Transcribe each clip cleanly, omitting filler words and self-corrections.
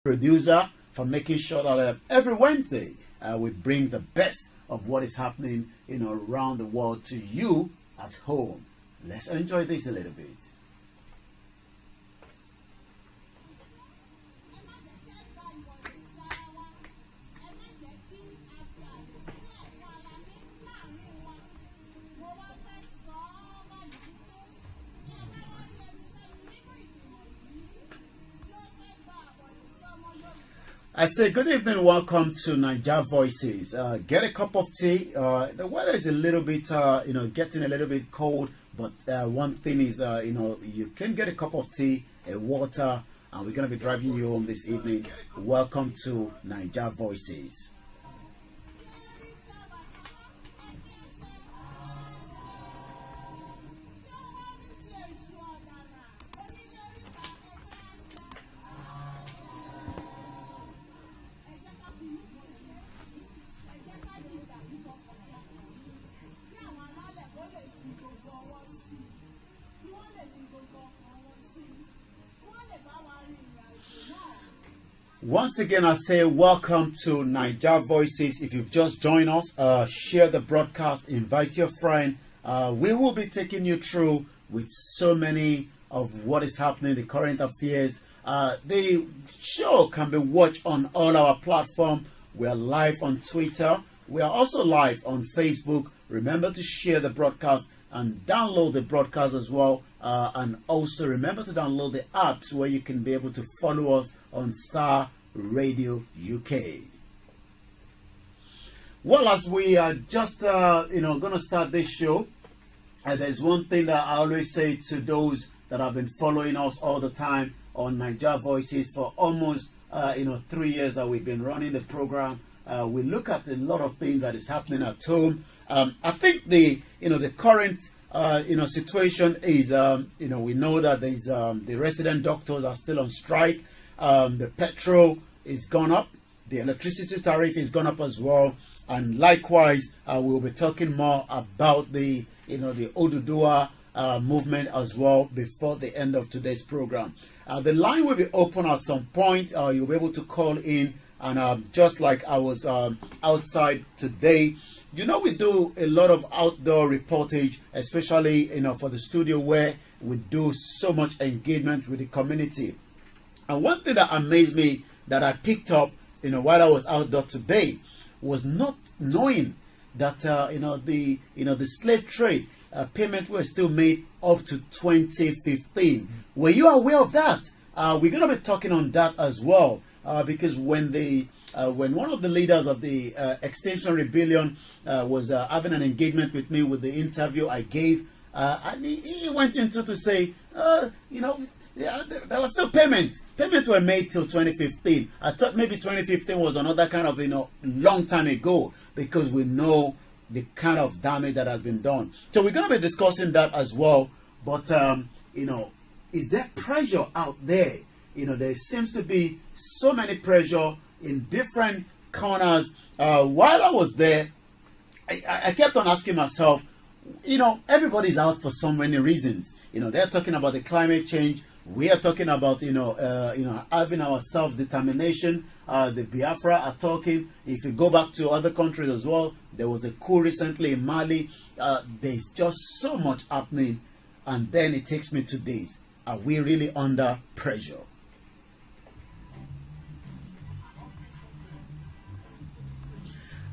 producer, for making sure that every Wednesday we bring the best of what is happening, around the world to you at home. Let's enjoy this a little bit. I say good evening, welcome to Niger Voices. Get a cup of tea. The weather is a little bit, getting a little bit cold. But one thing is, you can get a cup of tea, a water, and we're going to be driving you home this evening. Welcome to Niger Voices. Once again, I say welcome to Niger Voices. If you've just joined us, share the broadcast, invite your friend. We will be taking you through with so many of what is happening, the current affairs. The show can be watched on all our platforms. We are live on Twitter. We are also live on Facebook. Remember to share the broadcast and download the broadcast as well. And also remember to download the apps where you can be able to follow us on Star Radio UK. Well, as we are just going to start this show, there's one thing that I always say to those that have been following us all the time on Niger Voices for almost 3 years that we've been running the program. We look at a lot of things that is happening at home. I think the current situation is we know that there's the resident doctors are still on strike. The petrol is gone up, the electricity tariff is gone up as well, and likewise we'll be talking more about the the Oduduwa movement as well before the end of today's program. The line will be open at some point. You'll be able to call in, and just like I was outside today, we do a lot of outdoor reportage, especially for the studio, where we do so much engagement with the community. And one thing that amazed me that I picked up, while I was outdoor today, was not knowing that the slave trade payment were still made up to 2015. Were you aware of that? We're going to be talking on that as well, because when one of the leaders of the Extinction Rebellion was having an engagement with me with the interview I gave, and he went into to say, yeah, there was still payment. Payments were made till 2015. I thought maybe 2015 was another kind of, long time ago, because we know the kind of damage that has been done. So we're going to be discussing that as well. But, is there pressure out there? There seems to be so many pressure in different corners. While I was there, I kept on asking myself, everybody's out for so many reasons. They're talking about the climate change. We are talking about, having our self-determination. The Biafra are talking. If you go back to other countries as well, there was a coup recently in Mali. There's just so much happening. And then it takes me to this. Are we really under pressure?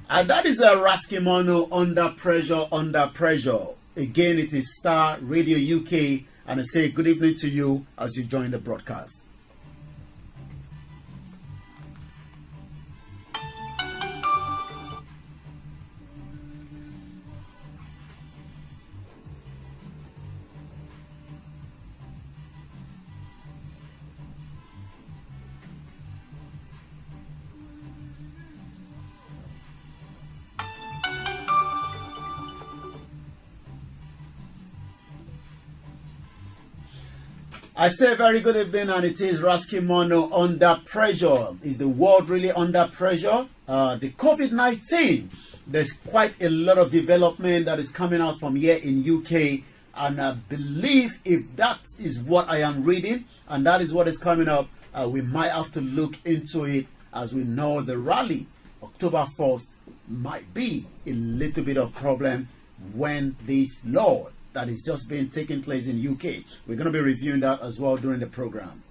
And that is a Raskimono, under pressure. Again, it is Star Radio UK. And I say good evening to you as you join the broadcast. I say very good evening, and it is Raskimono. Under pressure. Is the world really under pressure? The COVID-19, there's quite a lot of development that is coming out from here in UK, and I believe if that is what I am reading and that is what is coming up, we might have to look into it, as we know the rally October 1st might be a little bit of problem when this law that is just being taken place in UK. We're going to be reviewing that as well during the program.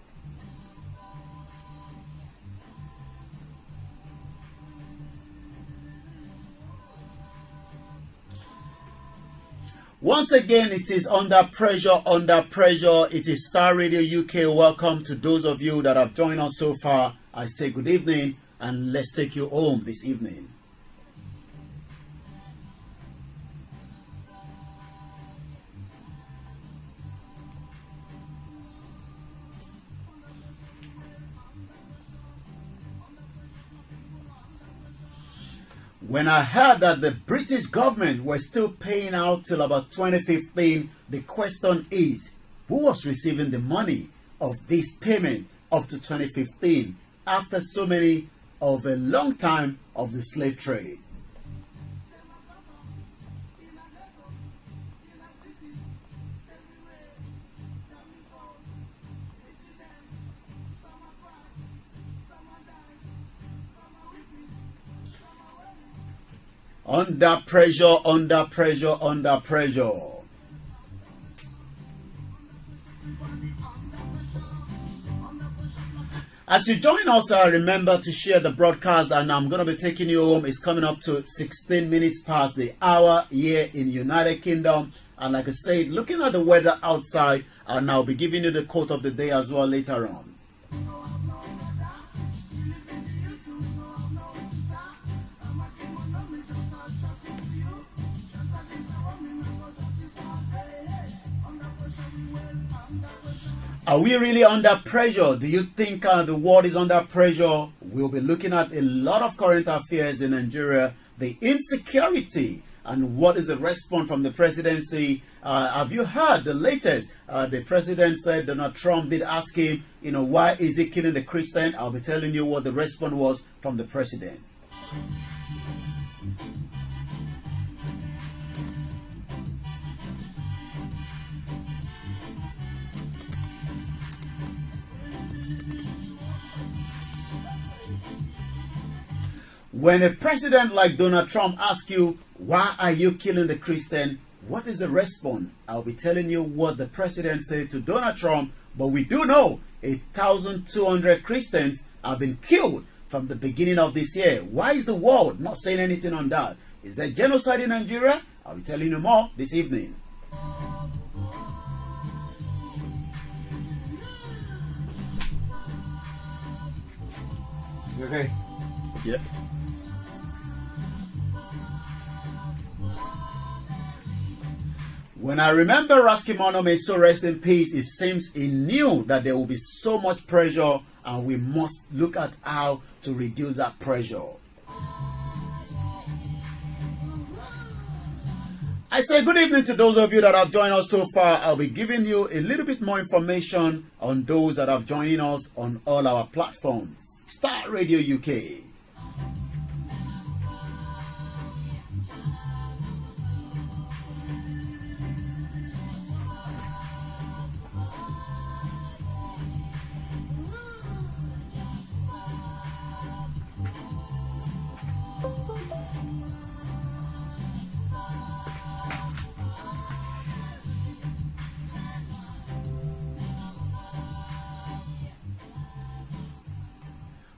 Once again, it is under pressure, under pressure. It is Star Radio UK. Welcome to those of you that have joined us so far. I say good evening, and let's take you home this evening. When I heard that the British government were still paying out till about 2015, the question is, who was receiving the money of this payment up to 2015 after so many of a long time of the slave trade? Under pressure, under pressure, under pressure. As you join us, remember to share the broadcast, and I'm going to be taking you home. It's coming up to 16 minutes past the hour here in United Kingdom. And like I said, looking at the weather outside, and I'll be giving you the quote of the day as well later on. Are we really under pressure? Do you think the world is under pressure? We'll be looking at a lot of current affairs in Nigeria, the insecurity, and what is the response from the presidency. Have you heard the latest? The president said Donald Trump did ask him, why is he killing the Christian? I'll be telling you what the response was from the president. When a president like Donald Trump asks you, why are you killing the Christian? What is the response? I'll be telling you what the president said to Donald Trump, but we do know 1,200 Christians have been killed from the beginning of this year. Why is the world not saying anything on that? Is there genocide in Nigeria? I'll be telling you more this evening. You okay? Yep. When I remember Raskimono, may so rest in peace, it seems he knew that there will be so much pressure, and we must look at how to reduce that pressure. I say good evening to those of you that have joined us so far. I'll be giving you a little bit more information on those that have joined us on all our platforms. Star Radio UK.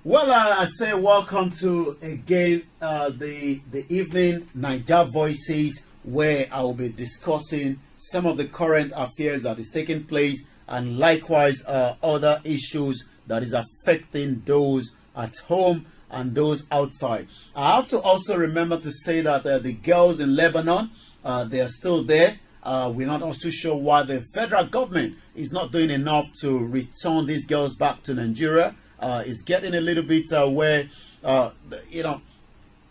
Well, I say welcome to again the evening Niger Voices, where I will be discussing some of the current affairs that is taking place, and likewise other issues that is affecting those at home and those outside. I have to also remember to say that the girls in Lebanon, they are still there. We're not also sure why the federal government is not doing enough to return these girls back to Nigeria. It's getting a little bit where,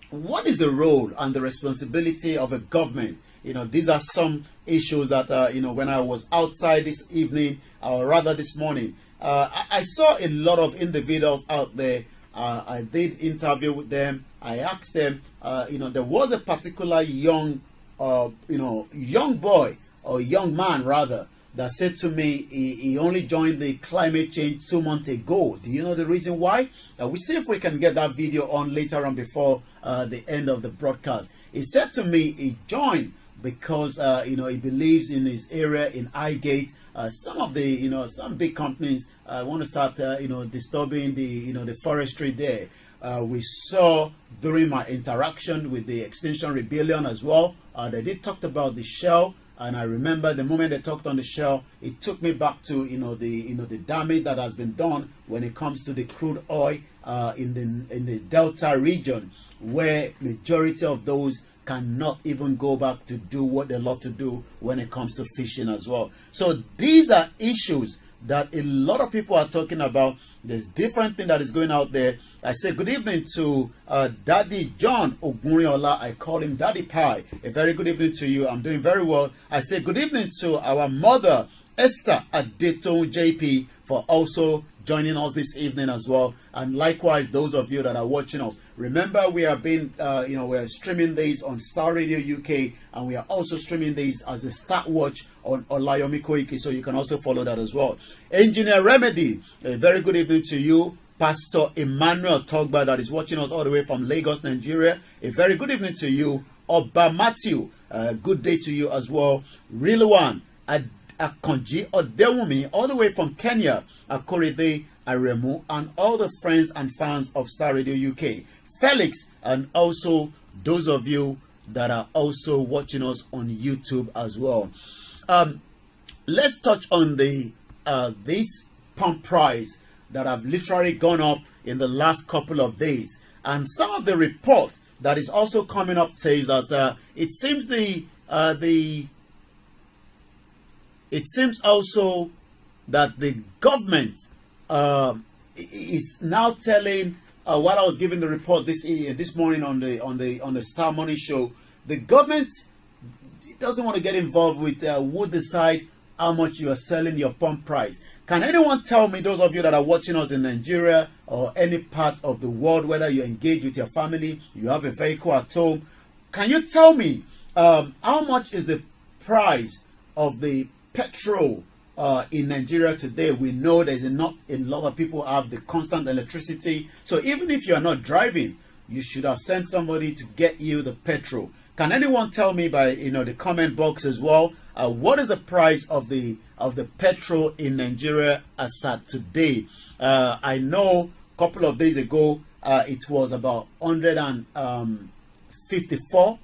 what is the role and the responsibility of a government? These are some issues that, when I was outside this evening, or rather this morning, I saw a lot of individuals out there. I did interview with them. I asked them, there was a particular young boy, or young man rather, that said to me he only joined the climate change 2 months ago. Do you know the reason why? We'll see if we can get that video on later on before the end of the broadcast. He said to me he joined because he believes in his area in Highgate. Some of the some big companies want to start disturbing the forestry there. We saw during my interaction with the Extinction Rebellion as well. They did talk about the Shell, and I remember the moment they talked on the Shell, it took me back to the damage that has been done when it comes to the crude oil in the Delta region, where majority of those cannot even go back to do what they love to do when it comes to fishing as well. So these are issues that a lot of people are talking about. There's different thing that is going out there. I say good evening to Daddy John Ogunriola. I call him Daddy Pie. A very good evening to you. I'm doing very well. I say good evening to our mother Esther Adeton JP for also joining us this evening as well. And likewise, those of you that are watching us, remember we have been, we're streaming these on Star Radio UK, and we are also streaming these as the Start Watch on Olayomi Koiki, so you can also follow that as well. Engineer Remedy, a very good evening to you. Pastor Emmanuel Togba, that is watching us all the way from Lagos, Nigeria, a very good evening to you. Oba Matthew, good day to you as well. Real One, Akonji Odewumi, all the way from Kenya, Akorede Aremu, and all the friends and fans of Star Radio UK. Felix, and also those of you that are also watching us on YouTube as well. Let's touch on the this pump price that have literally gone up in the last couple of days. And some of the report that is also coming up says that it seems also that the government is now telling, while I was giving the report this morning on the Star Money Show, the government doesn't want to get involved with who decide how much you are selling your pump price. Can anyone tell me, those of you that are watching us in Nigeria or any part of the world, whether you engage with your family, you have a vehicle at home, can you tell me how much is the price of the petrol in Nigeria today? We know there's not a lot of people have the constant electricity. So even if you're not driving, you should have sent somebody to get you the petrol. Can anyone tell me by the comment box as well? What is the price of the petrol in Nigeria as at today? I know a couple of days ago it was about 154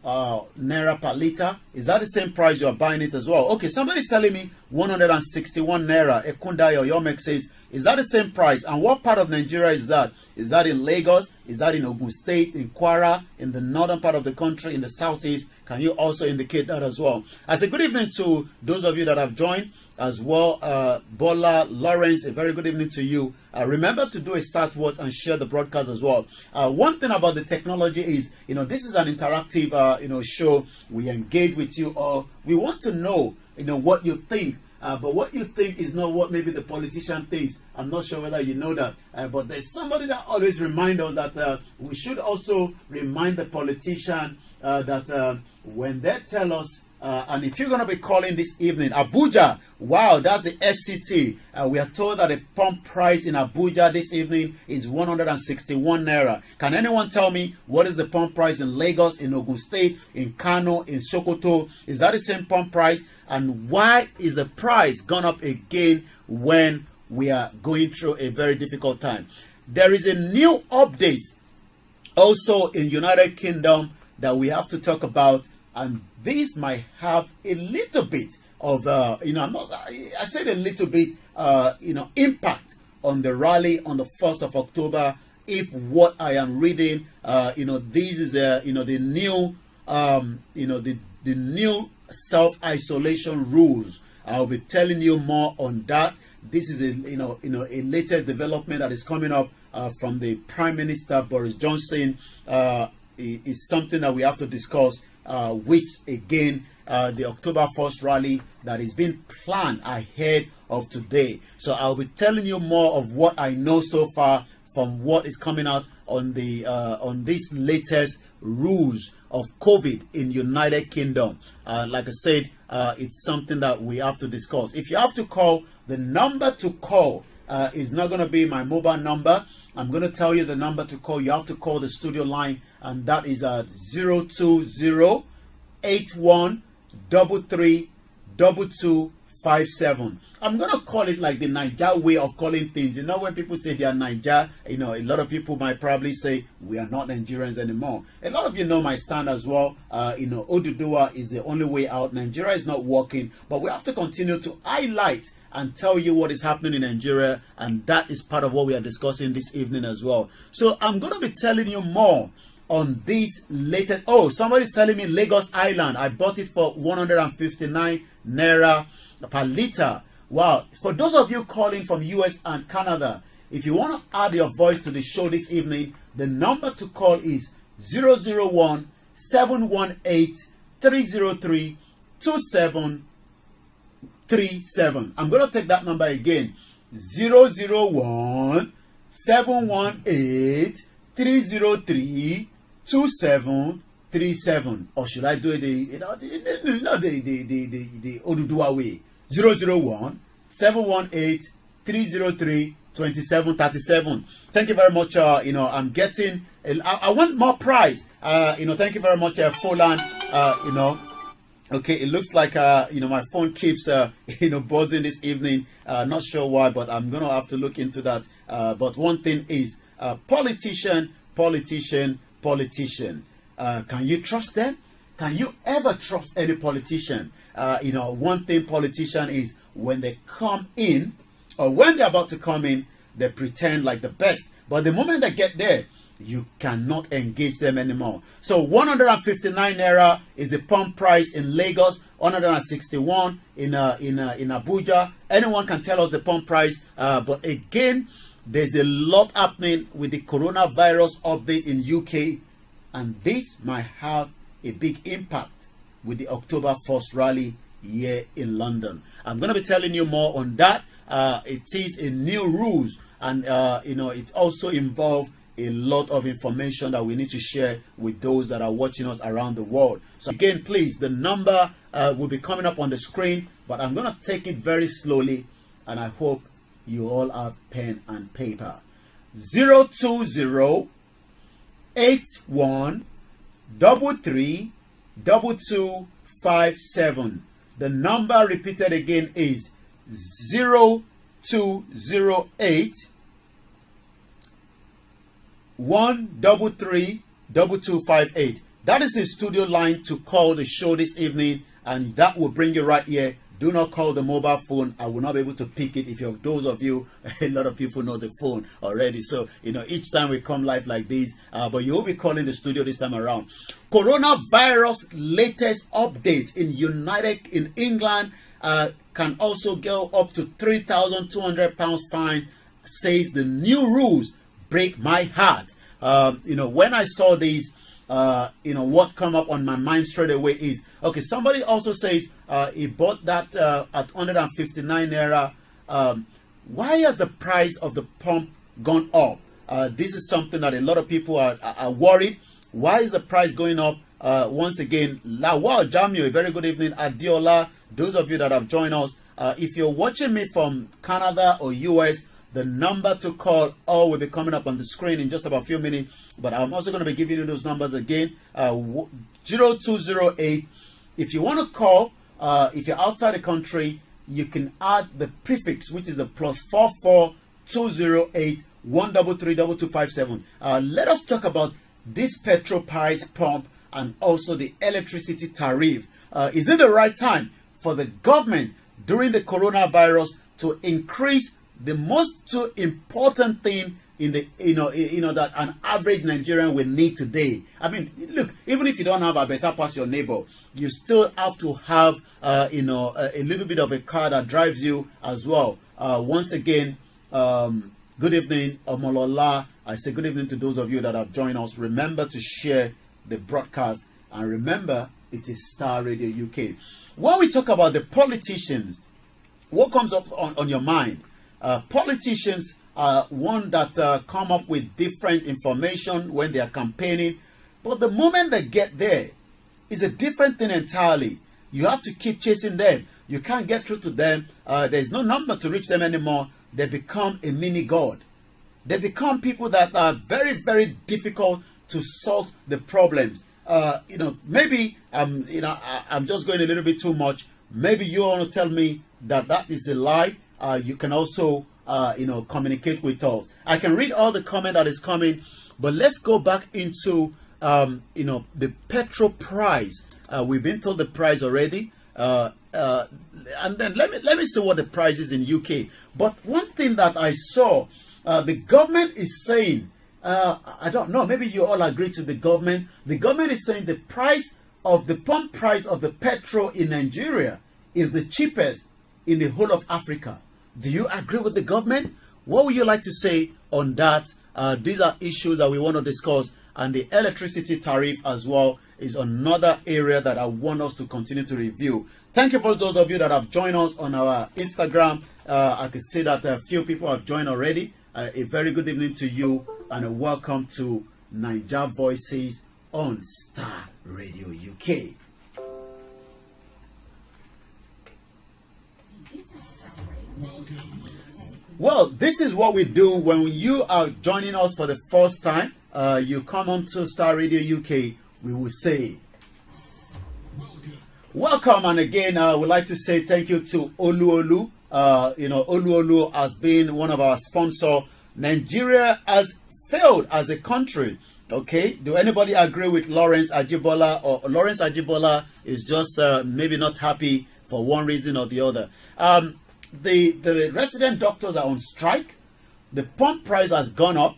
naira per liter. Is that the same price you are buying it as well? Okay, somebody's telling me 161 naira. Ekundayo Yomek says, is that the same price? And what part of Nigeria is that? Is that in Lagos? Is that in Ogun State, in Kwara, in the northern part of the country, in the southeast? Can you also indicate that as well? I say good evening to those of you that have joined as well. Bola Lawrence, a very good evening to you. Remember to do a start watch and share the broadcast as well. One thing about the technology is, this is an interactive, show. We engage with you, or we want to know, what you think. But what you think is not what maybe the politician thinks. I'm not sure whether you know that. But there's somebody that always reminds us that we should also remind the politician that when they tell us, and if you're going to be calling this evening, Abuja, wow, that's the FCT. We are told that the pump price in Abuja this evening is 161 naira. Can anyone tell me what is the pump price in Lagos, in Ogun State, in Kano, in Sokoto? Is that the same pump price? And why is the price gone up again when we are going through a very difficult time? There is a new update also in United Kingdom that we have to talk about, and this might have a little bit of I said a little bit impact on the rally on the 1st of October. If what I am reading, this is the new the new self-isolation rules. I'll be telling you more on that. This is a latest development that is coming up from the Prime Minister Boris Johnson. Is something that we have to discuss, which again the October 1st rally that is being planned ahead of today. So I'll be telling you more of what I know so far from what is coming out on the on this latest rules of COVID in United Kingdom. Like I said, it's something that we have to discuss. If you have to call, the number to call is not going to be my mobile number. I'm going to tell you the number to call. You have to call the studio line, and that is 020-8133-2257. I'm going to call it like the Niger way of calling things. You know, when people say they are Niger, you know, a lot of people might probably say we are not Nigerians anymore. A lot of you know my stand as well. You know, Oduduwa is the only way out. Nigeria is not working, but we have to continue to highlight and tell you what is happening in Nigeria, and that is part of what we are discussing this evening as well. So I'm going to be telling you more on this latest. Oh, somebody's telling me Lagos Island, I bought it for 159 naira per liter. Wow. For those of you calling from US and Canada, if you want to add your voice to the show this evening, the number to call is 001-718-303-2737. I'm going to take that number again. 001-718-303-2737. Or should I do it the Oduduwa way? 001-718-303-2737. Thank you very much. You know, I'm getting. I want more prize. You know, thank you very much, Folan. You know. Okay, it looks like you know, my phone keeps you know, buzzing this evening. Not sure why, but I'm gonna have to look into that. But one thing is, politician. Can you trust them? Can you ever trust any politician? You know, one thing politician is, when they come in, or when they're about to come in, they pretend like the best. But the moment they get there, you cannot engage them anymore. So 159 naira is the pump price in Lagos, 161 in Abuja. Anyone can tell us the pump price, but again, there's a lot happening with the coronavirus update in UK, and this might have a big impact with the October 1st rally here in London. I'm going to be telling you more on that. It is a new rules, and you know, it also involves a lot of information that we need to share with those that are watching us around the world. So again, please, the number will be coming up on the screen, but I'm going to take it very slowly, and I hope you all have pen and paper. 020-8133-2257. The number repeated again is 0208 133-2258. That is the studio line to call the show this evening, and that will bring you right here. Do not call the mobile phone. I will not be able to pick it. If you're those of you, a lot of people know the phone already. So, you know, each time we come live like this, but you will be calling the studio this time around. Coronavirus latest update in England can also go up to £3,200 fine, says the new rules break my heart. You know, when I saw these, you know, what come up on my mind straight away is, okay, somebody also says he bought that at 159 naira. Why has the price of the pump gone up? This is something that a lot of people are worried. Why is the price going up? Once again, Lawal Jamio, a very good evening. Adiola, those of you that have joined us, if you're watching me from Canada or US, the number to call all will be coming up on the screen in just about a few minutes. But I'm also going to be giving you those numbers again. 0208. If you want to call, if you're outside the country, you can add the prefix, which is the +44 208 133 2257. Let us talk about this petrol price pump and also the electricity tariff. Is it the right time for the government during the coronavirus to increase the most important thing in the that an average Nigerian will need today? I mean, look, even if you don't have a better pass your neighbor, you still have to have a little bit of a car that drives you as well. Once again, good evening, Omolola. I say good evening to those of you that have joined us. Remember to share the broadcast, and remember, it is Star Radio UK. When we talk about the politicians, what comes up on your mind? Politicians one that come up with different information when they are campaigning. But the moment they get there, it's a different thing entirely. You have to keep chasing them. You can't get through to them. There's no number to reach them anymore. They become a mini god. They become people that are very, very difficult to solve the problems. Maybe I'm just going a little bit too much. Maybe you want to tell me that is a lie. You can also communicate with us. I can read all the comment that is coming, but let's go back into the petrol price. We've been told the price already, and then let me see what the price is in UK. But one thing that I saw, the government is saying, I don't know, maybe you all agree to the government. The government is saying the pump price of the petrol in Nigeria is the cheapest in the whole of Africa. Do you agree with the government? What would you like to say on that? These are issues that we want to discuss, and the electricity tariff as well is another area that I want us to continue to review. Thank you for those of you that have joined us on our Instagram. I can see that a few people have joined already. A very good evening to you, and a welcome to Niger Voices on Star Radio UK. Well, this is what we do when you are joining us for the first time. You come on to Star Radio UK, we will say welcome. And again, I would like to say thank you to Oluolu. Oluolu has been one of our sponsors. Nigeria has failed as a country. Okay, do anybody agree with Lawrence Ajibola? Or Lawrence Ajibola is just maybe not happy for one reason or the other. The resident doctors are on strike. The pump price has gone up.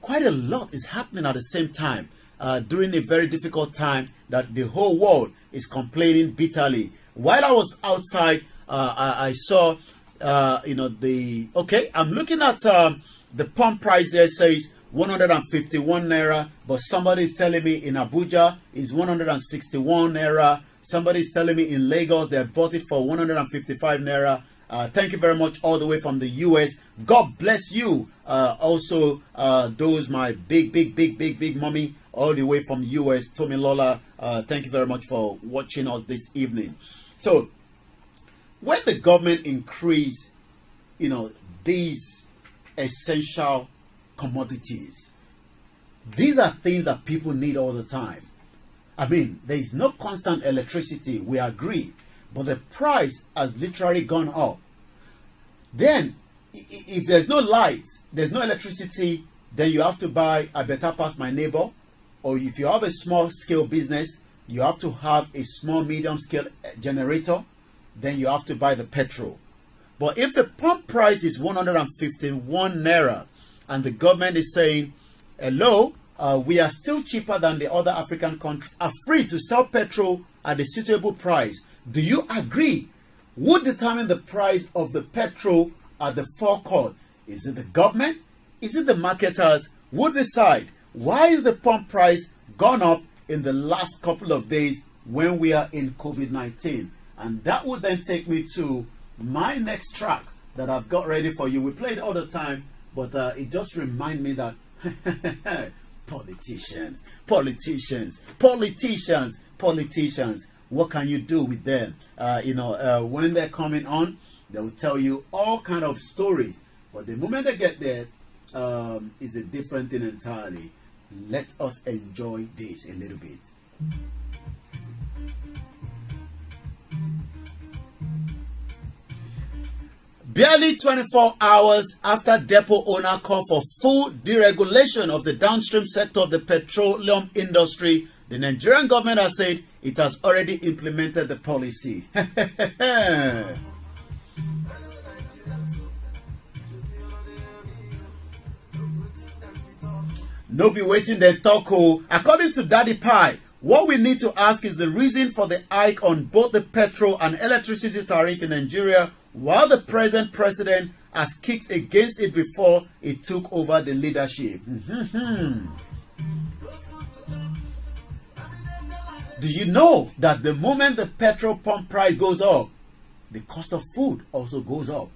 Quite a lot is happening at the same time during a very difficult time that the whole world is complaining bitterly. While I was outside, I saw, I'm looking at the pump price there says 151 naira, but somebody is telling me in Abuja is 161 naira. Somebody is telling me in Lagos they bought it for 155 naira. Thank you very much all the way from the US. God bless you. Also, those my big mommy all the way from US, Tommy Lola. Thank you very much for watching us this evening. So, when the government increase, these essential commodities, these are things that people need all the time. I mean, there is no constant electricity, we agree, but the price has literally gone up. Then, if there's no light, there's no electricity, then you have to buy I better pass my neighbor. Or if you have a small scale business, you have to have a small medium scale generator. Then you have to buy the petrol. But if the pump price is 151 naira and the government is saying, hello, we are still cheaper than the other African countries, are free to sell petrol at a suitable price. Do you agree? Who determine the price of the petrol at the forecourt? Is it the government? Is it the marketers? Who decide? Why is the pump price gone up in the last couple of days when we are in COVID-19? And that would then take me to my next track that I've got ready for you. We play it all the time, but it just reminds me that politicians, what can you do with them? When they're coming on, they will tell you all kind of stories. But the moment they get there, is a different thing entirely. Let us enjoy this a little bit. Barely 24 hours after depot owner called for full deregulation of the downstream sector of the petroleum industry, the Nigerian government has said it has already implemented the policy. No be waiting the talk. According to Daddy Pie, what we need to ask is the reason for the hike on both the petrol and electricity tariff in Nigeria, while the present president has kicked against it before he took over the leadership. Do you know that the moment the petrol pump price goes up, the cost of food also goes up?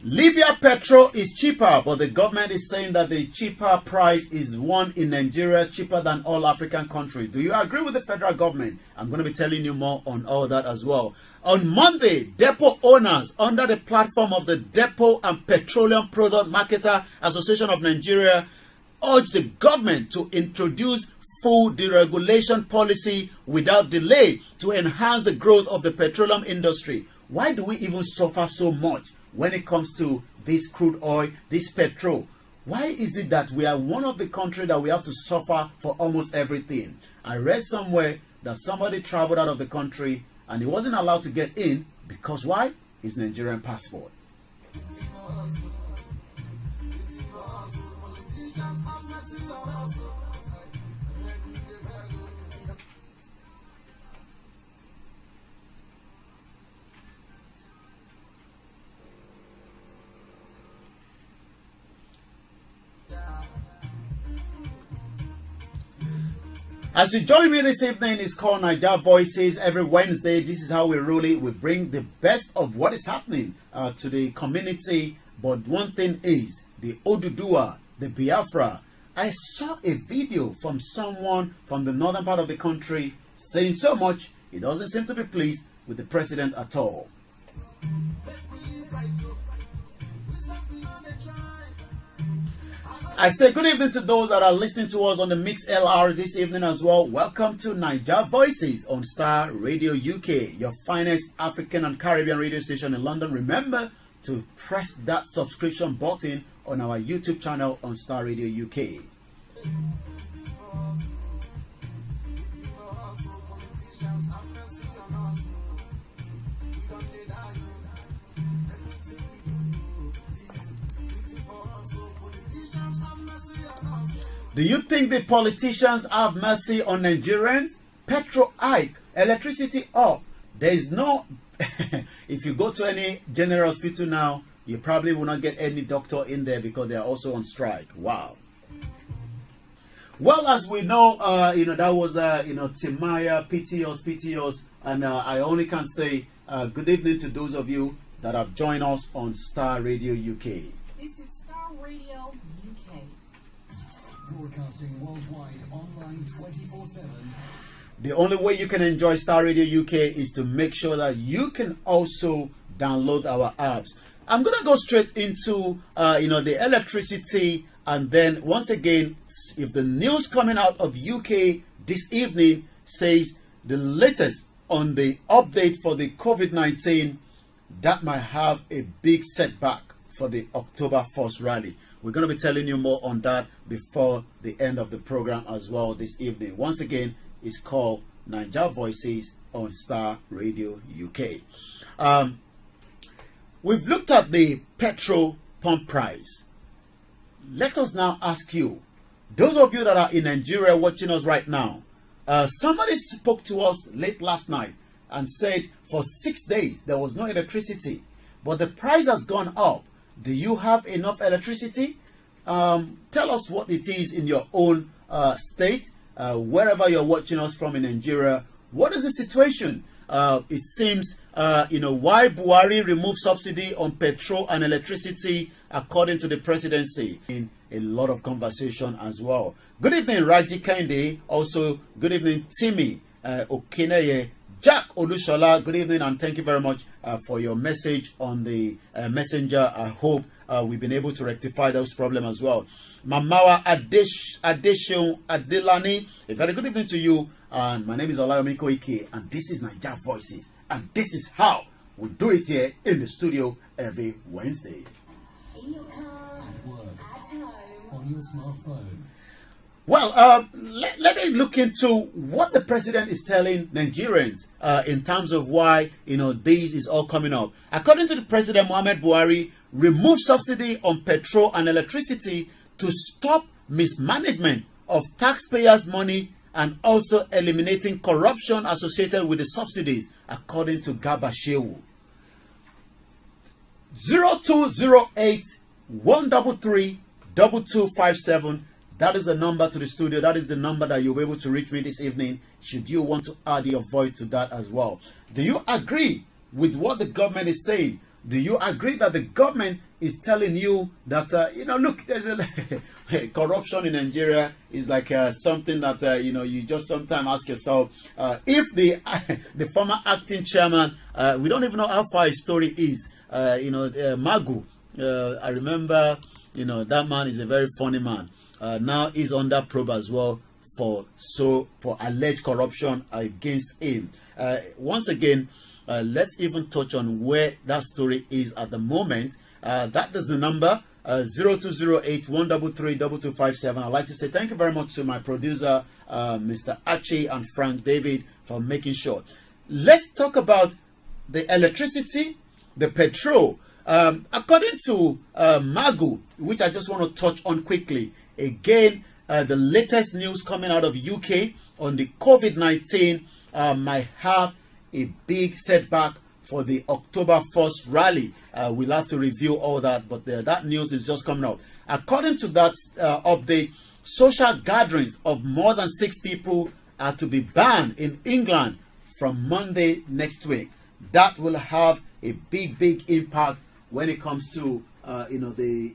Libya petrol is cheaper, but the government is saying that the cheaper price is one in Nigeria, cheaper than all African countries. Do you agree with the federal government? I'm going to be telling you more on all that as well. On Monday, depot owners under the platform of the Depot and Petroleum Product Marketer Association of Nigeria urged the government to introduce full deregulation policy without delay to enhance the growth of the petroleum industry. Why do we even suffer so much when it comes to this crude oil, this petrol? Why is it that we are one of the countries that we have to suffer for almost everything? I read somewhere that somebody traveled out of the country and he wasn't allowed to get in because why? His Nigerian passport. As you join me this evening, it's called Niger Voices. Every Wednesday, this is how we roll it. We bring the best of what is happening to the community. But one thing is, the Oduduwa, the Biafra. I saw a video from someone from the northern part of the country saying so much, he doesn't seem to be pleased with the president at all. I say good evening to those that are listening to us on the Mix LR this evening as well. Welcome to Niger Voices on Star Radio UK, your finest African and Caribbean radio station in London. Remember to press that subscription button on our YouTube channel on Star Radio UK. Do you think the politicians have mercy on Nigerians? Petrol hike, electricity up. There is no... If you go to any general hospital now, you probably will not get any doctor in there because they are also on strike. Wow. Well, as we know, that was, Timaya, PTOs, and I only can say good evening to those of you that have joined us on Star Radio UK. This is Star Radio UK. Broadcasting worldwide, online 24/7. The only way you can enjoy Star Radio UK is to make sure that you can also download our apps. I'm going to go straight into, the electricity. And then once again, if the news coming out of UK this evening says the latest on the update for the COVID-19, that might have a big setback for the October 1st rally. We're going to be telling you more on that before the end of the program as well this evening. Once again, it's called Niger Voices on Star Radio UK. We've looked at the petrol pump price. Let us now ask you, those of you that are in Nigeria watching us right now, somebody spoke to us late last night and said for 6 days there was no electricity, but the price has gone up. Do you have enough electricity? Tell us what it is in your own state, wherever you're watching us from in Nigeria. What is the situation? It seems, why Buhari removed subsidy on petrol and electricity, according to the presidency. In a lot of conversation as well. Good evening, Raji Kende. Also, good evening, Timmy Okeneye. Jack Olushola, good evening, and thank you very much for your message on the messenger. I hope we've been able to rectify those problems as well. Mamawa Adeshun Adelani, a very good evening to you. And my name is Olayomi Koike, and this is Niger Voices. And this is how we do it here in the studio every Wednesday. In your car, At work, at home, on your smartphone. Well, let me look into what the president is telling Nigerians in terms of why, this is all coming up. According to the president, Muhammad Buhari removed subsidy on petrol and electricity to stop mismanagement of taxpayers' money and also eliminating corruption associated with the subsidies, according to Garba Shehu. 0208 133 2257. That is the number to the studio. That is the number that you'll be able to reach me this evening, should you want to add your voice to that as well. Do you agree with what the government is saying? Do you agree that the government is telling you that, look, there's corruption in Nigeria is like something that, you just sometimes ask yourself, if the former acting chairman, we don't even know how far his story is, Magu, I remember, that man is a very funny man. Now he's under probe as well for alleged corruption against him. Once again, let's even touch on where that story is at the moment. That is the number 0208 133 2257. I'd like to say thank you very much to my producer, Mr. Archie and Frank David, for making sure. Let's talk about the electricity, the petrol. According to Magu, which I just want to touch on quickly, again, the latest news coming out of UK on the COVID-19 might have a big setback for the October 1st rally. We'll have to review all that, but that news is just coming out. According to that update, social gatherings of more than 6 people are to be banned in England from Monday next week. That will have a big impact when it comes to the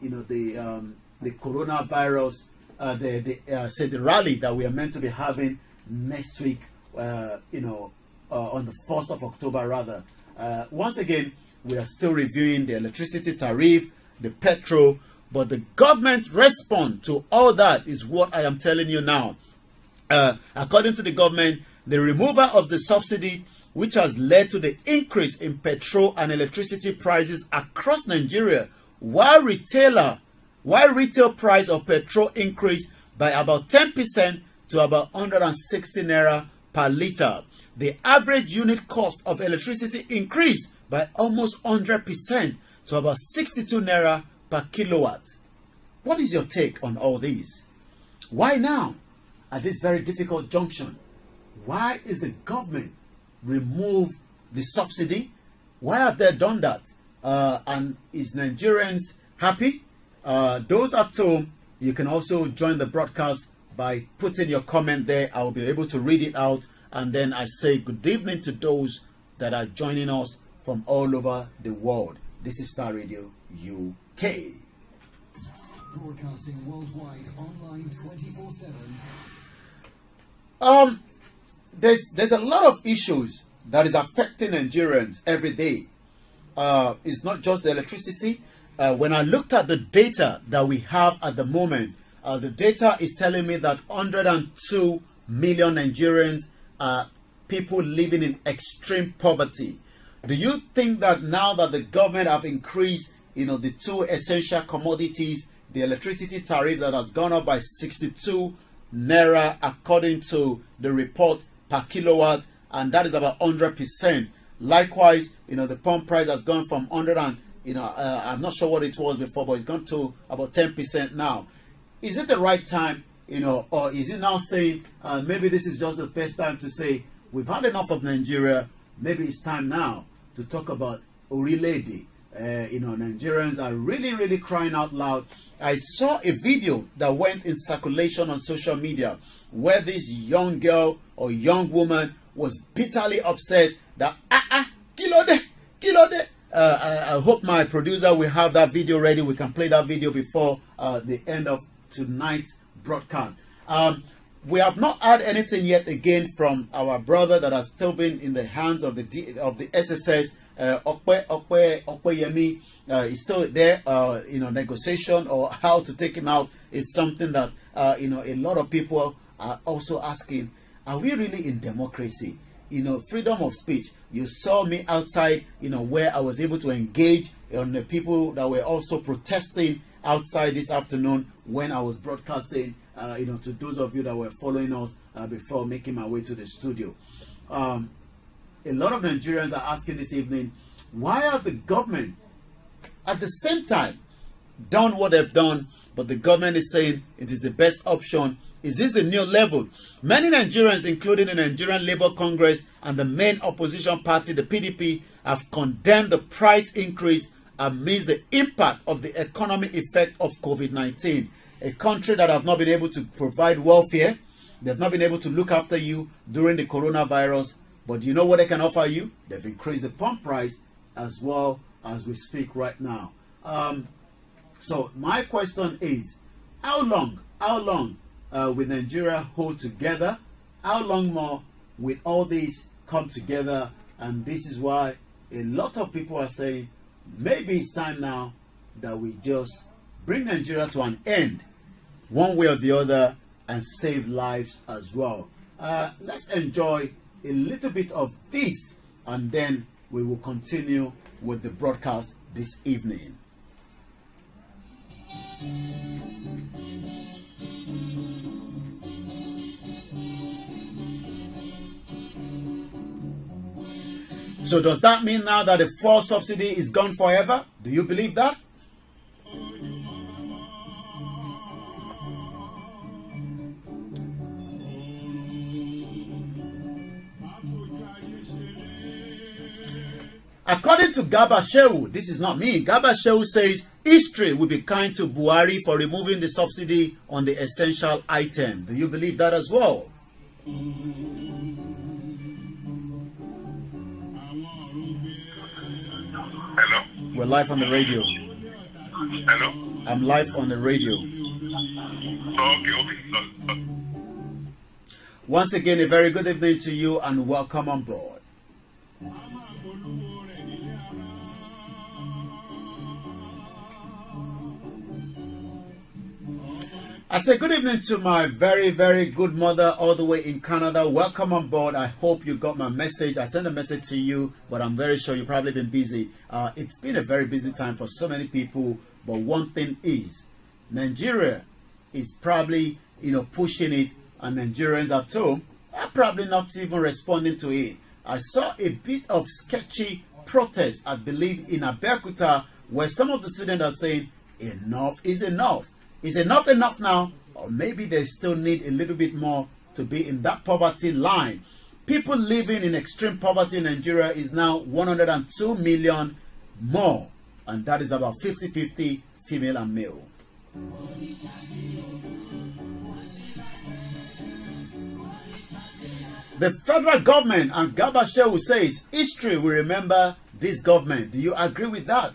coronavirus, the rally that we are meant to be having next week, on the 1st of October rather. Once again, we are still reviewing the electricity tariff, the petrol, but the government response to all that is what I am telling you now. According to the government, the removal of the subsidy, which has led to the increase in petrol and electricity prices across Nigeria, while retail price of petrol increased by about 10% to about 160 naira per litre. The average unit cost of electricity increased by almost 100% to about 62 naira per kilowatt. What is your take on all these? Why now, at this very difficult junction? Why is the government remove the subsidy? Why have they done that? And is Nigerians happy? Those at home, you can also join the broadcast by putting your comment there. I will be able to read it out. And then I say good evening to those that are joining us from all over the world. This is Star Radio UK. Broadcasting worldwide, online 24/7. There's a lot of issues that is affecting Nigerians every day. It's not just the electricity. When I looked at the data that we have at the moment, the data is telling me that 102 million Nigerians are people living in extreme poverty. Do you think that now that the government have increased, the 2 essential commodities, the electricity tariff that has gone up by 62 naira according to the report per kilowatt, and that is about 100%. Likewise, the pump price has gone from 100 and, I'm not sure what it was before, but it's gone to about 10% now. Is it the right time, or is it now saying maybe this is just the first time to say we've had enough of Nigeria? Maybe it's time now to talk about Orilede. Nigerians are really crying out loud. I saw a video that went in circulation on social media where this young girl or young woman was bitterly upset that kilode. I hope my producer will have that video ready. We can play that video before the end of tonight's broadcast. We have not heard anything yet again from our brother that has still been in the hands of the SSS. Okpeyemi is still there. Negotiation or how to take him out is something that a lot of people are also asking. Are we really in democracy? Freedom of speech. You saw me outside, where I was able to engage on the people that were also protesting outside this afternoon when I was broadcasting, to those of you that were following us before making my way to the studio. A lot of Nigerians are asking this evening, why have the government at the same time done what they've done, but the government is saying it is the best option? Is this the new level? Many Nigerians, including the Nigerian Labour Congress and the main opposition party, the PDP, have condemned the price increase amidst the impact of the economic effect of COVID-19. A country that have not been able to provide welfare, they've not been able to look after you during the coronavirus, but you know what they can offer you? They've increased the pump price as well as we speak right now. So my question is, how long will Nigeria hold together? How long more will all these come together? And this is why a lot of people are saying maybe it's time now that we just bring Nigeria to an end, one way or the other, and save lives as well. Let's enjoy a little bit of this, and then we will continue with the broadcast this evening. So does that mean now that the fuel subsidy is gone forever? Do you believe that? According to Garba Shehu, this is not me, Garba Shehu says history will be kind to Buhari for removing the subsidy on the essential item. Do you believe that as well? Hello? We're live on the radio. Hello? I'm live on the radio. Okay. Once again, a very good evening to you and welcome on board. I say good evening to my very, very good mother all the way in Canada. Welcome on board. I hope you got my message. I sent a message to you, but I'm very sure you've probably been busy. It's been a very busy time for so many people. But one thing is, Nigeria is probably, pushing it, and Nigerians at home are probably not even responding to it. I saw a bit of sketchy protest, I believe, in Abeokuta, where some of the students are saying, enough is enough. Is enough enough now? Or maybe they still need a little bit more to be in that poverty line. People living in extreme poverty in Nigeria is now 102 million more. And that is about 50-50 female and male. The federal government, and Garba Shehu says, history will remember this government. Do you agree with that?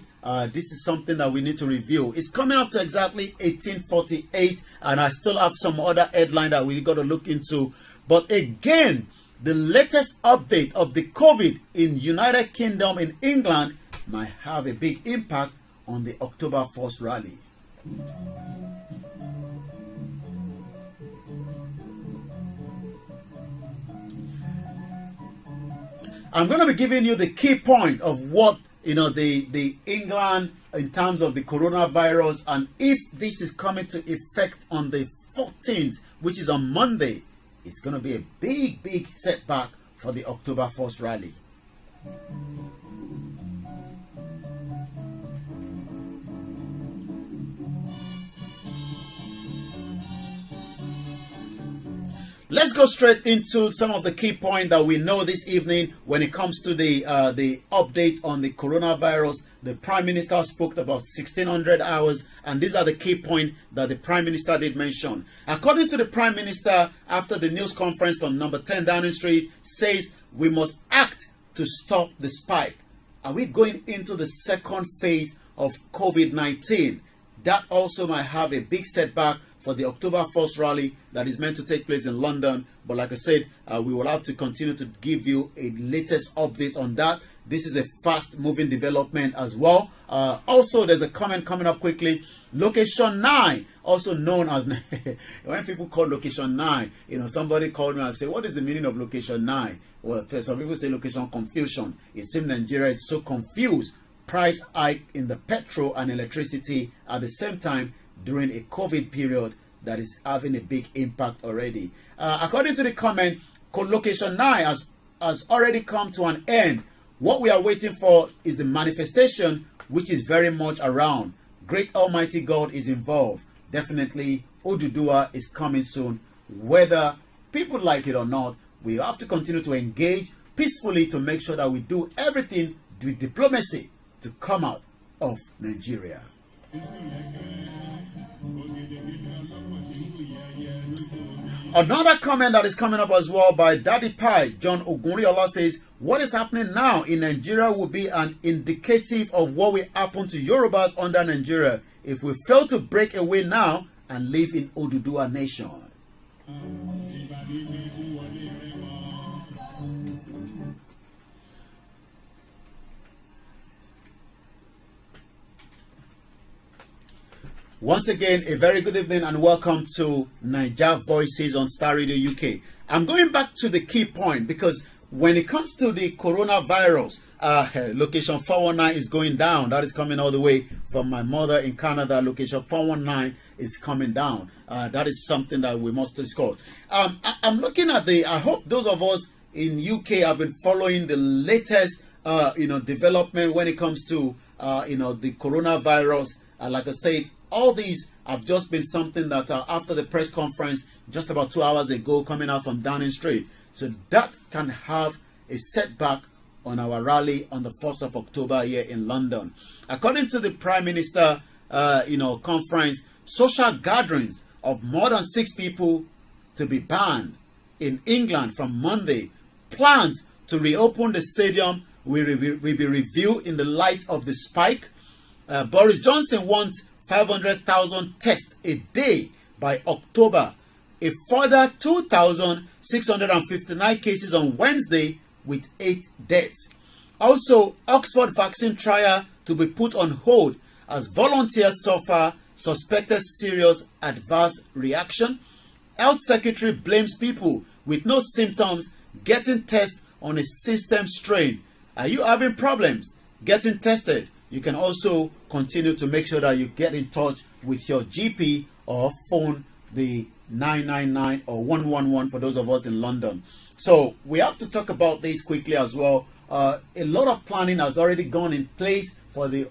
This is something that we need to review. It's coming up to exactly 1848, and I still have some other headline that we got to look into. But again, the latest update of the COVID in United Kingdom, in England, might have a big impact on the October 1st rally. I'm going to be giving you the key point of what the England in terms of the coronavirus, and if this is coming to effect on the 14th, which is on Monday, it's going to be a big setback for the October 1st rally. Let's go straight into some of the key points that we know this evening when it comes to the update on the coronavirus. The Prime Minister spoke about 1600 hours, and these are the key points that the Prime Minister did mention. According to the Prime Minister, after the news conference from number 10 Downing Street, says we must act to stop the spike. Are we going into the second phase of COVID-19? That also might have a big setback for the October 1st rally that is meant to take place in London. But like I said, we will have to continue to give you a latest update on that. This is a fast-moving development as well. Also, there's a comment coming up quickly. Location 9, also known as... when people call Location 9, somebody called me and said, what is the meaning of Location 9? Well, some people say location confusion. It seems Nigeria is so confused. Price hike in the petrol and electricity at the same time during a COVID period that is having a big impact already. According to the comment, Location 9 has already come to an end. What we are waiting for is the manifestation, which is very much around. Great Almighty God is involved. Definitely, Oduduwa is coming soon. Whether people like it or not, we have to continue to engage peacefully to make sure that we do everything with diplomacy to come out of Nigeria. Another comment that is coming up as well by Daddy Pi, John Ogunriola, says, what is happening now in Nigeria will be an indicative of what will happen to Yorubas under Nigeria if we fail to break away now and live in Oduduwa nation. Once again, a very good evening and welcome to Naija Voices on Star Radio UK. I'm going back to the key point because when it comes to the coronavirus, location 419 is going down. That is coming all the way from my mother in Canada. Location 419 is coming down. That is something that we must discuss. I'm looking at I hope those of us in UK have been following the latest, development when it comes to, the coronavirus. Like I said, all these have just been something that after the press conference just about 2 hours ago coming out from Downing Street. So that can have a setback on our rally on the 1st of October here in London. According to the Prime Minister, conference, social gatherings of more than 6 people to be banned in England from Monday. Plans to reopen the stadium will be reviewed in the light of the spike. Boris Johnson wants 500,000 tests a day by October. A further 2,659 cases on Wednesday with 8 deaths. Also, Oxford vaccine trial to be put on hold as volunteers suffer suspected serious adverse reaction. Health Secretary blames people with no symptoms getting tested on a system strain. Are you having problems getting tested? You can also continue to make sure that you get in touch with your GP or phone the 999 or 111 for those of us in London. So we have to talk about this quickly as well. A lot of planning has already gone in place for the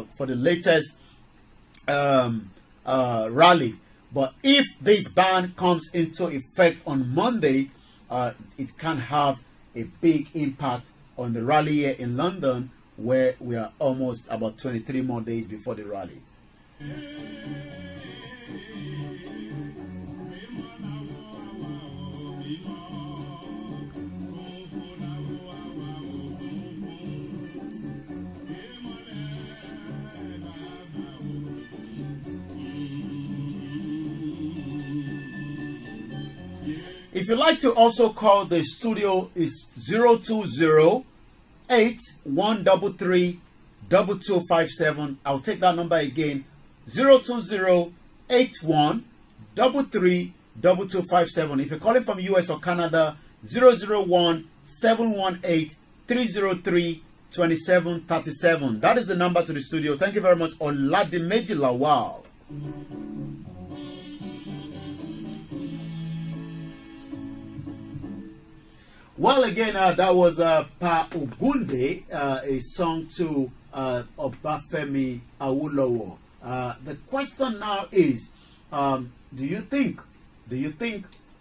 latest rally. But if this ban comes into effect on Monday, it can have a big impact on the rally here in London, where we are almost about 23 more days before the rally. If you'd like to also call the studio, is 020-8133-2257. I'll take that number again, 020-8133-2257. If you're calling from US or Canada, 001-718-303-2737. That is the number to the studio. Thank you very much. Oladimeji Lawal. Well, again, that was Pa Ogunde, a song to Obafemi Awolowo. The question now is, do you think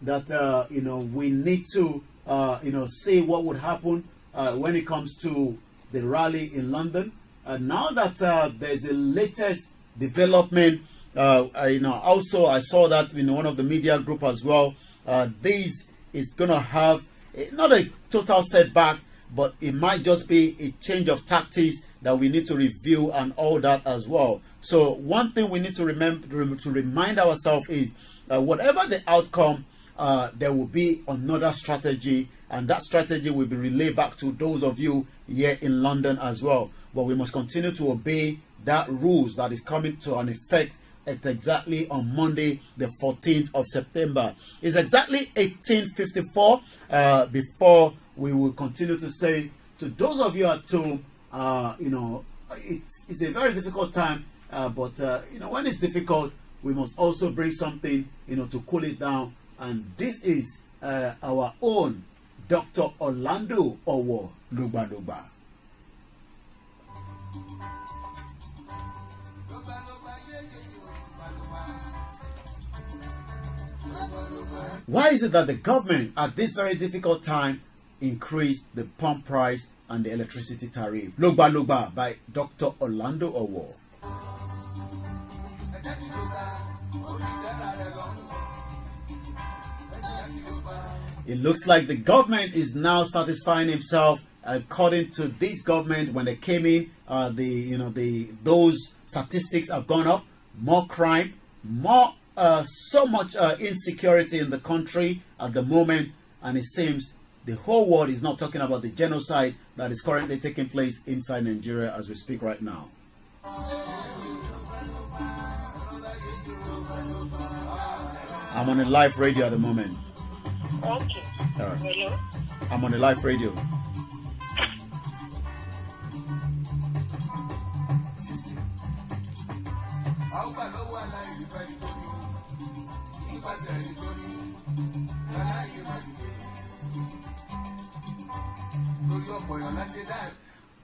that we need to see what would happen when it comes to the rally in London? Now that there's a latest development, also I saw that in one of the media group as well. This is gonna have not a total setback, but it might just be a change of tactics that we need to review and all that as well. So one thing we need to remember to remind ourselves is whatever the outcome, there will be another strategy, and that strategy will be relayed back to those of you here in London as well. But we must continue to obey that rules that is coming to an effect at exactly on Monday, the 14th of September. It's exactly 1854 before we will continue to say to those of you at home, it's a very difficult time, but when it's difficult, we must also bring something, to cool it down. And this is our own Dr. Orlando Owo Lugba Lugba. Why is it that the government at this very difficult time increased the pump price and the electricity tariff? Lugba Lugba by Dr. Orlando Owo. It looks like the government is now satisfying himself. According to this government, when they came in, those statistics have gone up. More crime, more so much insecurity in the country at the moment, and it seems the whole world is not talking about the genocide that is currently taking place inside Nigeria as we speak right now. I'm on a live radio at the moment. Okay. All right. Hello? I'm on a live radio.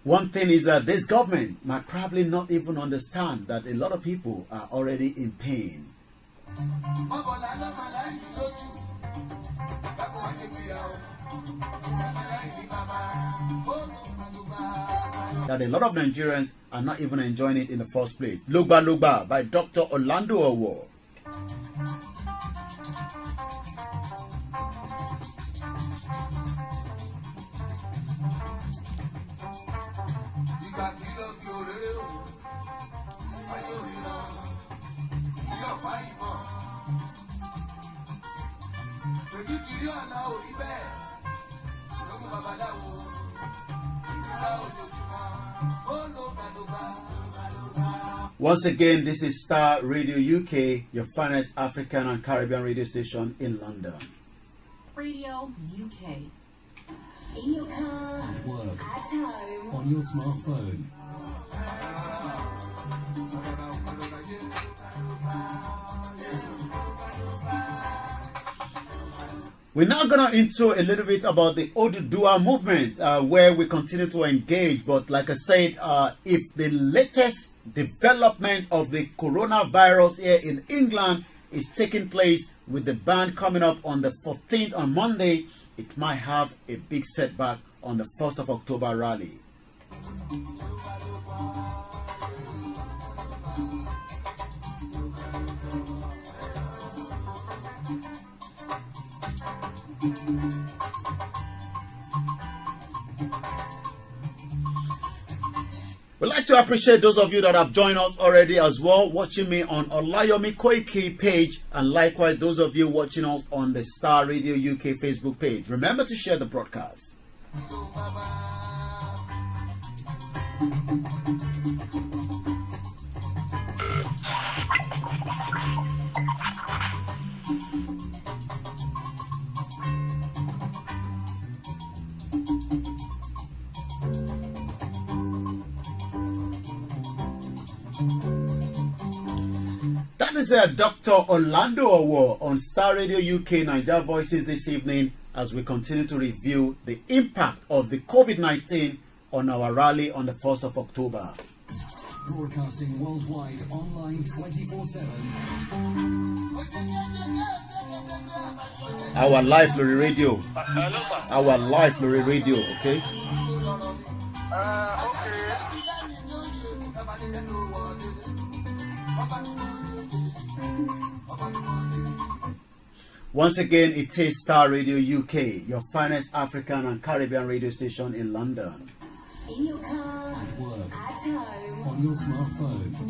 One thing is that this government might probably not even understand that a lot of people are already in pain. That a lot of Nigerians are not even enjoying it in the first place. Lugba Lugba by Dr. Orlando Owo. Once again, this is Star Radio UK, your finest African and Caribbean radio station in London. Radio UK. In your car, At work, at home. on your smartphone. We're now going to into a little bit about the Oduduwa movement, where we continue to engage. But like I said, if the latest development of the coronavirus here in England is taking place with the ban coming up on the 14th on Monday, it might have a big setback on the 1st of October rally. We'd like to appreciate those of you that have joined us already as well, watching me on Olayomi Koiki page, and likewise those of you watching us on the Star Radio UK Facebook page. Remember to share the broadcast. That is Dr. Orlando Owo on Star Radio UK Niger Voices this evening as we continue to review the impact of the COVID-19 on our rally on the 1st of October. Broadcasting worldwide, online 24/7. Our live Lori Radio. Hello, sir. Our live Lori Radio, okay? Okay. Once again, it is Star Radio UK, your finest African and Caribbean radio station in London. In your car, At work, at home. on your smartphone.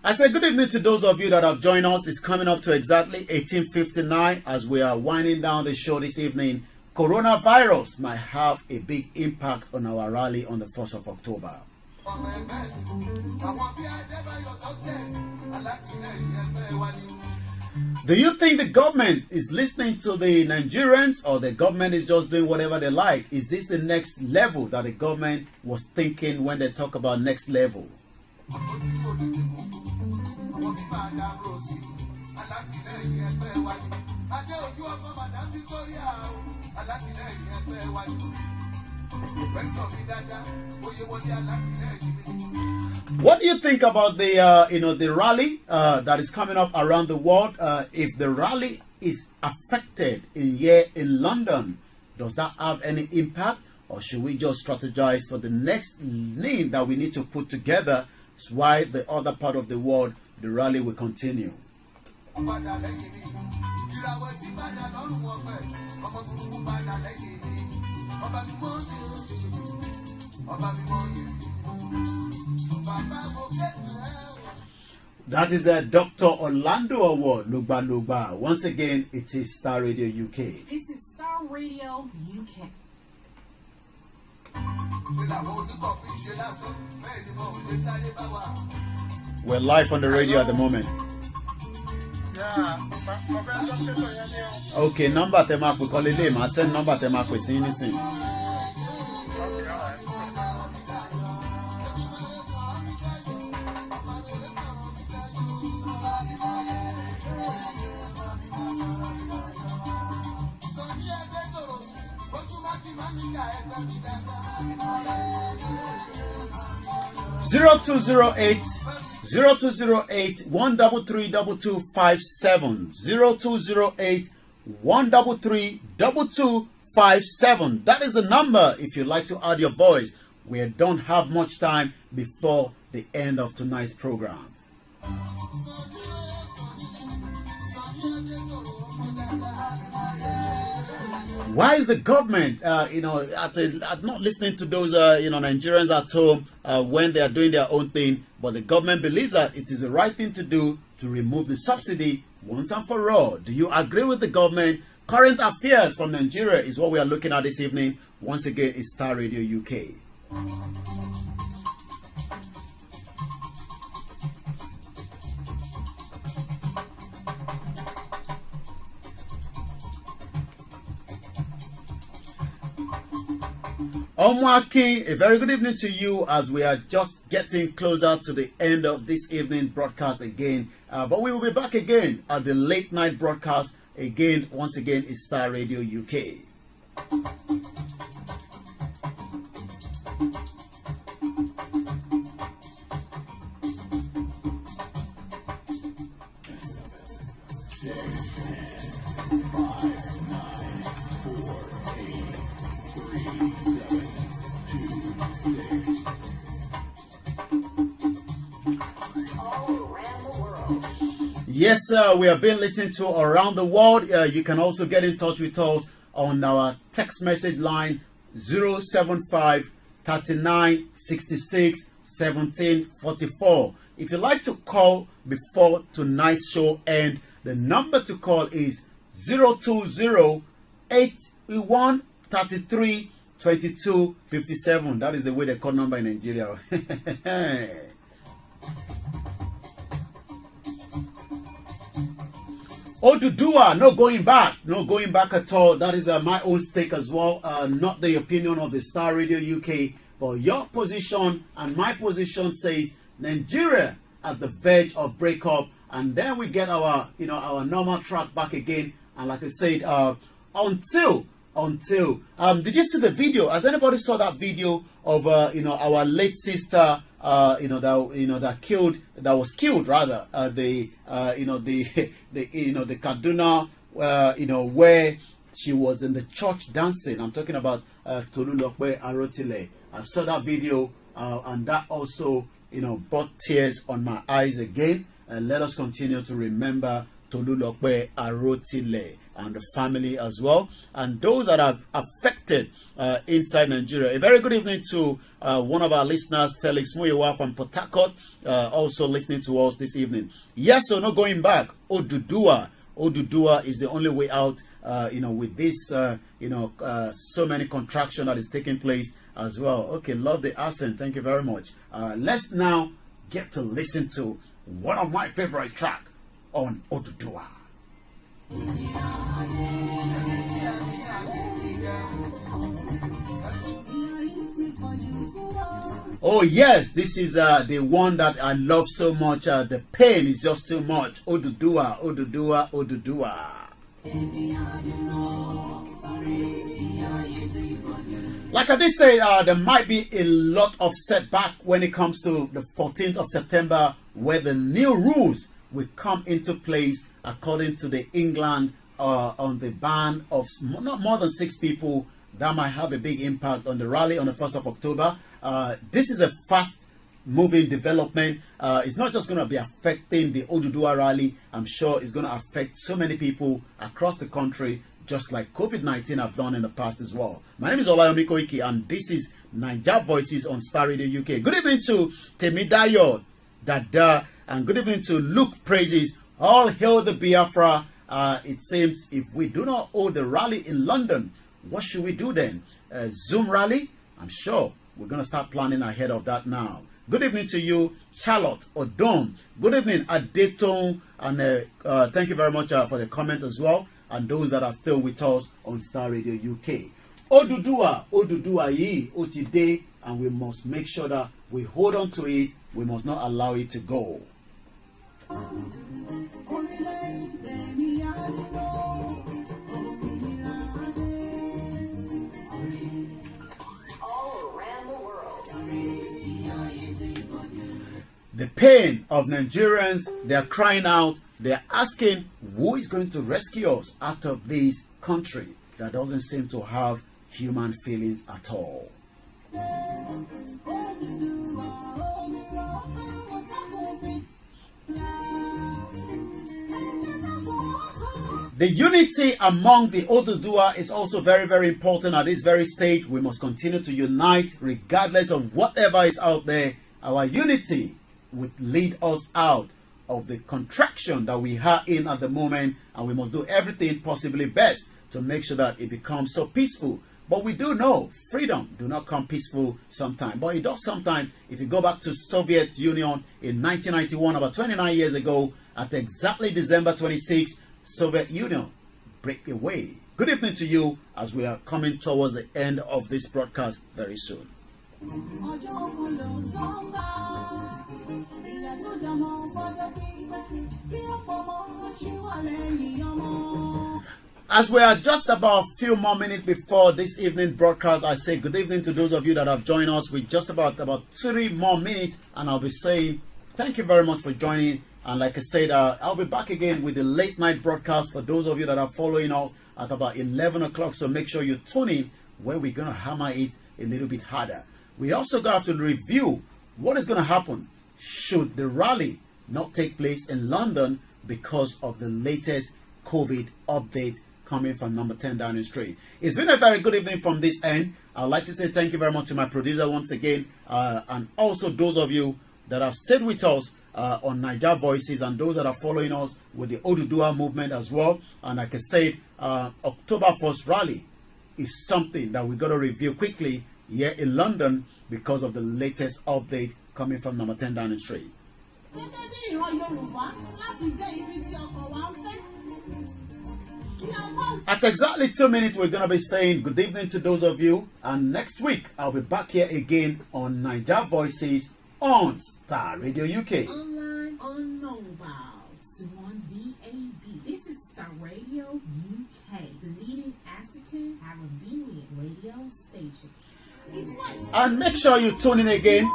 I say good evening to those of you that have joined us. It's coming up to exactly 18:59 as we are winding down the show this evening. Coronavirus might have a big impact on our rally on the 1st of October. Do you think the government is listening to the Nigerians, or the government is just doing whatever they like? Is this the next level that the government was thinking when they talk about next level? What do you think about the rally that is coming up around the world? If the rally is affected in London, does that have any impact? or should we just strategize for the next name that we need to put together? It's why the other part of the world, the rally will continue. That is a Dr. Orlando Award, Lugba Lugba. Once again, it is Star Radio UK. This is Star Radio UK. We're live on the radio at the moment. Okay, number tema we call it. I send number tema we see anything. 0208 0208 133 2257 0208 133 2257. That is the number if you'd like to add your voice. We don't have much time before the end of tonight's program. Why is the government, not listening to those, Nigerians at home when they are doing their own thing? But the government believes that it is the right thing to do to remove the subsidy once and for all. Do you agree with the government? Current affairs from Nigeria is what we are looking at this evening. Once again, it's Star Radio UK. Omwaki, a very good evening to you as we are just getting closer to the end of this evening broadcast again. But we will be back again at the late night broadcast again. Once again, it's Star Radio UK. Yes, we have been listening to around the world. You can also get in touch with us on our text message line 075 39 66 17 44. If you'd like to call before tonight's show ends, the number to call is 020 81 33 22 57. That is the way they call number in Nigeria. Oduduwa, no going back at all. That is my own stake as well, not the opinion of the Star Radio UK, but your position and my position says Nigeria at the verge of breakup, and then we get our normal track back again. And like I said, until did you see the video? Has anybody saw that video of our late sister that was killed rather, the Kaduna, where she was in the church dancing? I'm talking about Tolulokpe Arotile. I saw that video and that also brought tears on my eyes again. And let us continue to remember Tolulokpe Arotile and the family as well, and those that are affected inside Nigeria. A very good evening to one of our listeners, Felix Muyewa from Port Harcourt, also listening to us this evening. Yes or no going back? Oduduwa is the only way out, with this, so many contraction that is taking place as well. Okay, love the accent. Thank you very much. Let's now get to listen to one of my favorite tracks on Oduduwa. Oh yes, this is the one that I love so much. The pain is just too much. Oduduwa, Oduduwa, Oduduwa. Like I did say, there might be a lot of setback when it comes to the 14th of September, where the new rules will come into place according to the England on the ban of not more than 6 people that might have a big impact on the rally on the 1st of October. This is a fast-moving development. It's not just going to be affecting the Oduduwa rally. I'm sure it's going to affect so many people across the country, just like COVID-19 have done in the past as well. My name is Olayomi Koiki, and this is Naija Voices on Star Radio UK. Good evening to Temidayo Dada, and good evening to Luke Praises. All hail the Biafra. It seems if we do not hold the rally in London, what should we do then? Zoom rally? I'm sure we're going to start planning ahead of that now. Good evening to you, Charlotte Odom. Good evening, Adeton. And thank you very much for the comment as well. And those that are still with us on Star Radio UK. Oduduwa yi, Otide, and we must make sure that we hold on to it. We must not allow it to go. The pain of Nigerians, they are crying out, they are asking who is going to rescue us out of this country that doesn't seem to have human feelings at all. The unity among the Oduduwa is also very, very important at this very stage. We must continue to unite regardless of whatever is out there. Our unity would lead us out of the contraction that we are in at the moment, and we must do everything possibly best to make sure that it becomes so peaceful. But we do know freedom do not come peaceful sometimes, but it does sometimes. If you go back to Soviet Union in 1991, about 29 years ago, at exactly December 26, Soviet Union break away. Good evening to you as we are coming towards the end of this broadcast very soon. As we are just about a few more minutes before this evening broadcast, I say good evening to those of you that have joined us with just about 3 more minutes, and I'll be saying thank you very much for joining. And like I said, I'll be back again with the late night broadcast for those of you that are following us at about 11 o'clock. So make sure you tune in where we're going to hammer it a little bit harder. We also got to review what is going to happen should the rally not take place in London because of the latest COVID update coming from number 10 Downing Street. It's been a very good evening from this end. I'd like to say thank you very much to my producer once again, and also those of you that have stayed with us on Naija Voices, and those that are following us with the Oduduwa movement as well. And like I said, October 1st rally is something that we got to review quickly here in London because of the latest update coming from number 10 Downing Street. At exactly 2 minutes, we're going to be saying good evening to those of you. And next week, I'll be back here again on Naija Voices on Star Radio UK. Online, on mobile, Swan DAB. This is Star Radio UK, the leading African Caribbean radio station. And make sure you tune in again.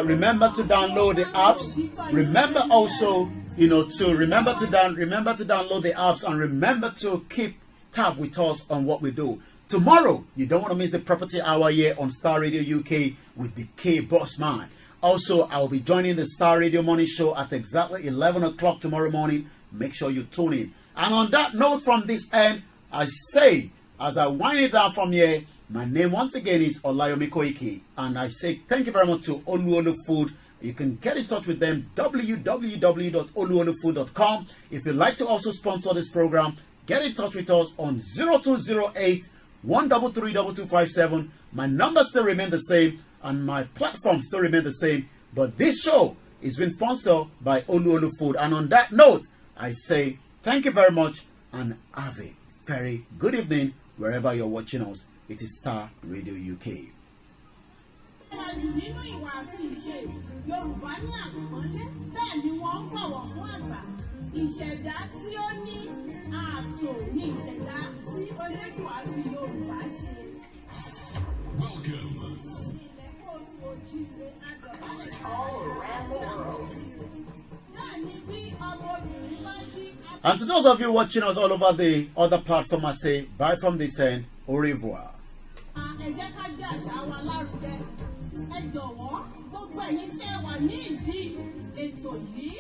Remember to download the apps. Remember also, to remember to download the apps, and remember to keep tab with us on what we do. Tomorrow, you don't want to miss the Property Hour here on Star Radio UK with the K Bossman. Also, I will be joining the Star Radio Morning Show at exactly 11 o'clock tomorrow morning. Make sure you tune in. And on that note from this end, I say, as I wind it down from here, my name once again is Olayomi Koiki. And I say thank you very much to Oluolu Food. You can get in touch with them, www.oluolufood.com. If you'd like to also sponsor this program, get in touch with us on 0208 133 2257. My numbers still remain the same, and my platforms still remain the same. But this show is being sponsored by Oluolu Food. And on that note, I say thank you very much and have a very good evening wherever you're watching us. It is Star Radio UK. Ìṣẹ̀dá tí ó ní ààtò ní ìṣẹ̀dá tí Olódùmarè àti Yorùbá ṣe. Welcome. All around the world. And to those of you watching us all over the other platform, I say bye from this end. Au revoir. ẹ jẹ́ ká gbé àṣà wa lárugẹ. Ẹ jọ̀wọ́ gbogbo ẹ̀yin tí ẹ wà ní ìdí ètò yìí